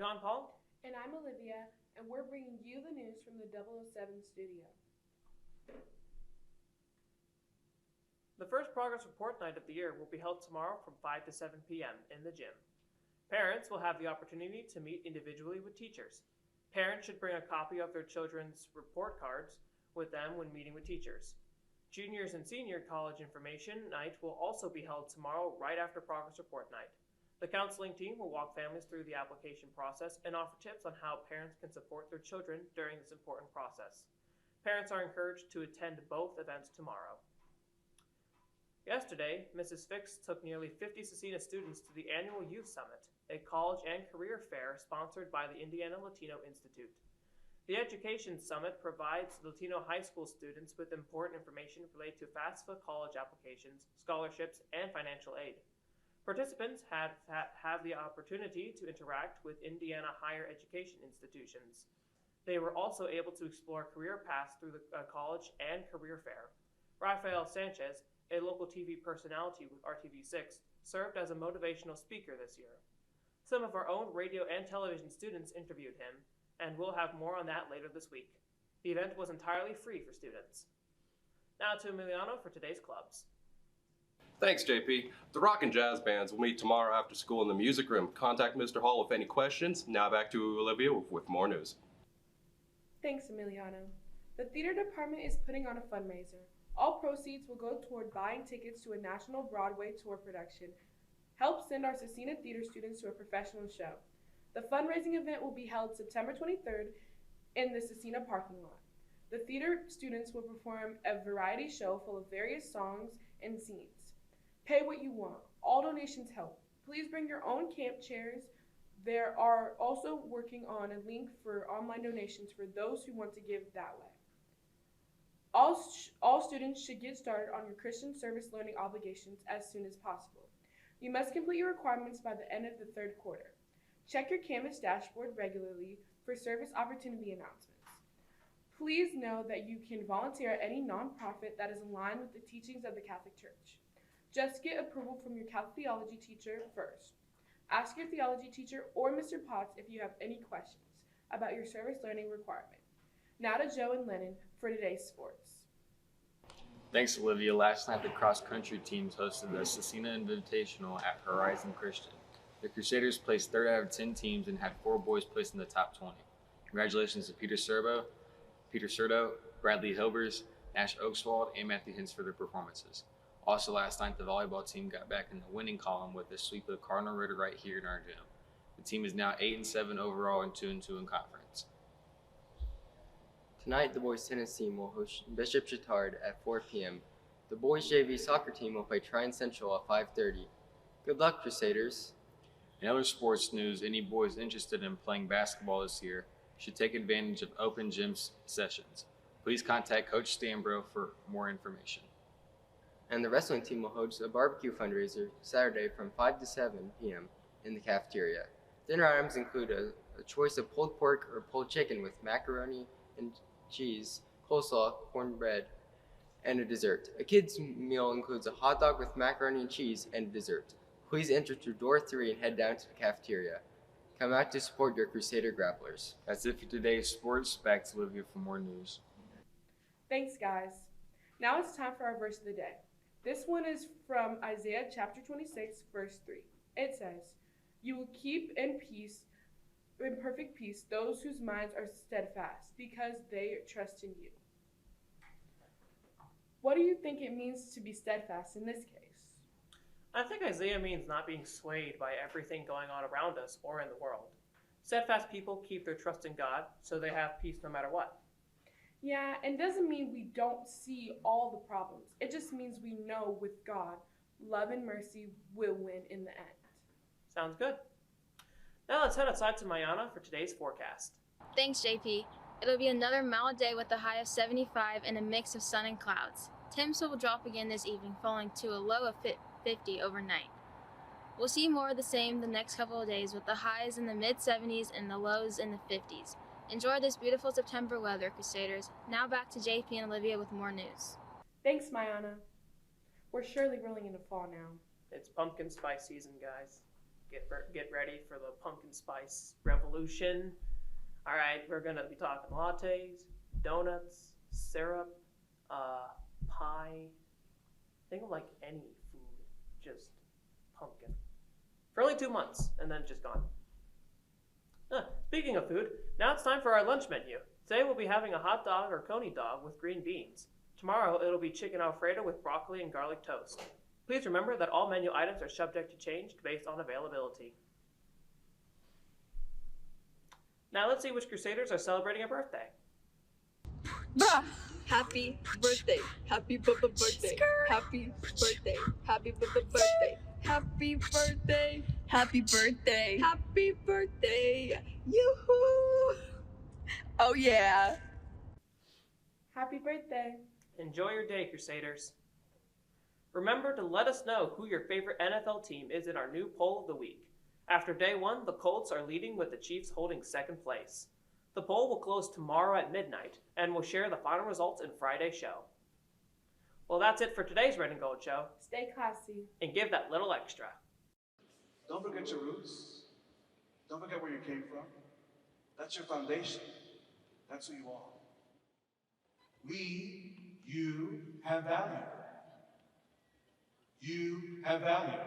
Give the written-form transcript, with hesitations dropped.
John-Paul. And I'm Olivia, and we're bringing you the news from the 007 studio. The first progress report night of the year will be held tomorrow from 5 to 7 p.m. in the gym. Parents will have the opportunity to meet individually with teachers. Parents should bring a copy of their children's report cards with them when meeting with teachers. Juniors and senior college information night will also be held tomorrow right after progress report night. The counseling team will walk families through the application process and offer tips on how parents can support their children during this important process. Parents are encouraged to attend both events tomorrow. Yesterday, Mrs. Fix took nearly 50 Scecina students to the annual Youth Summit, a college and career fair sponsored by the Indiana Latino Institute. The Education Summit provides Latino high school students with important information related to FAFSA college applications, scholarships, and financial aid. Participants have the opportunity to interact with Indiana higher education institutions. They were also able to explore career paths through the college and career fair. Rafael Sanchez, a local TV personality with RTV6, served as a motivational speaker this year. Some of our own radio and television students interviewed him, and we'll have more on that later this week. The event was entirely free for students. Now to Emiliano for today's clubs. Thanks, JP. The rock and jazz bands will meet tomorrow after school in the music room. Contact Mr. Hall with any questions. Now back to Olivia with more news. Thanks, Emiliano. The theater department is putting on a fundraiser. All proceeds will go toward buying tickets to a national Broadway tour production. Help send our Scecina theater students to a professional show. The fundraising event will be held September 23rd in the Scecina parking lot. The theater students will perform a variety show full of various songs and scenes. Pay what you want. All donations help. Please bring your own camp chairs. They are also working on a link for online donations for those who want to give that way. All students should get started on your Christian service learning obligations as soon as possible. You must complete your requirements by the end of the third quarter. Check your Canvas dashboard regularly for service opportunity announcements. Please know that you can volunteer at any nonprofit that is aligned with the teachings of the Catholic Church. Just get approval from your Catholic theology teacher first. Ask your theology teacher or Mr. Potts if you have any questions about your service learning requirement. Now to Joe and Lennon for today's sports. Thanks, Olivia. Last night, the cross-country teams hosted the Scecina Invitational at Horizon Christian. The Crusaders placed 3rd out of 10 teams and had 4 boys placed in the top 20. Congratulations to Peter Serto, Bradley Hilbers, Nash Oakswald, and Matthew Hintz for their performances. Also last night, the volleyball team got back in the winning column with a sweep of Cardinal Ritter right here in our gym. The team is now 8-7 overall and 2-2 in conference. Tonight, the boys' tennis team will host Bishop Chittard at 4 p.m. The boys' JV soccer team will play Tryon Central at 5:30. Good luck, Crusaders! In other sports news, any boys interested in playing basketball this year should take advantage of open gym sessions. Please contact Coach Stambro for more information. And the wrestling team will host a barbecue fundraiser Saturday from 5 to 7 p.m. in the cafeteria. Dinner items include a choice of pulled pork or pulled chicken with macaroni and cheese, coleslaw, cornbread, and a dessert. A kid's meal includes a hot dog with macaroni and cheese and a dessert. Please enter through door 3 and head down to the cafeteria. Come out to support your Crusader Grapplers. That's it for today's sports. Back to Olivia for more news. Thanks, guys. Now it's time for our verse of the day. This one is from Isaiah chapter 26, verse 3. It says, "You will keep in perfect peace those whose minds are steadfast, because they trust in you." What do you think it means to be steadfast in this case? I think Isaiah means not being swayed by everything going on around us or in the world. Steadfast people keep their trust in God, so they have peace no matter what. Yeah, and doesn't mean we don't see all the problems. It just means we know with God, love and mercy will win in the end. Sounds good. Now let's head outside to Mayana for today's forecast. Thanks, JP. It'll be another mild day with a high of 75 and a mix of sun and clouds. Temps will drop again this evening, falling to a low of 50 overnight. We'll see more of the same the next couple of days with the highs in the mid-70s and the lows in the 50s. Enjoy this beautiful September weather, Crusaders. Now back to JP and Olivia with more news. Thanks, Mayana. We're surely rolling into fall now. It's pumpkin spice season, guys. get ready for the pumpkin spice revolution. All right, we're gonna be talking lattes, donuts, syrup, pie. Think of like any food, just pumpkin. For only 2 months, and then just gone. Speaking of food, now it's time for our lunch menu. Today we'll be having a hot dog or coney dog with green beans. Tomorrow it'll be chicken alfredo with broccoli and garlic toast. Please remember that all menu items are subject to change based on availability. Now let's see which Crusaders are celebrating a birthday. Bruh. Happy birthday. Happy birthday. Happy birthday. Happy birthday. Happy birthday. Happy birthday. Happy birthday. Yoo-hoo. Oh yeah. Happy birthday. Enjoy your day, Crusaders. Remember to let us know who your favorite NFL team is in our new poll of the week. After day 1, the Colts are leading with the Chiefs holding second place. The poll will close tomorrow at midnight, and we'll share the final results in Friday's show. Well, that's it for today's Red and Gold Show, Stay classy. and give that little extra. Don't forget your roots. Don't forget where you came from. That's your foundation. That's who you are. You have value. You have value.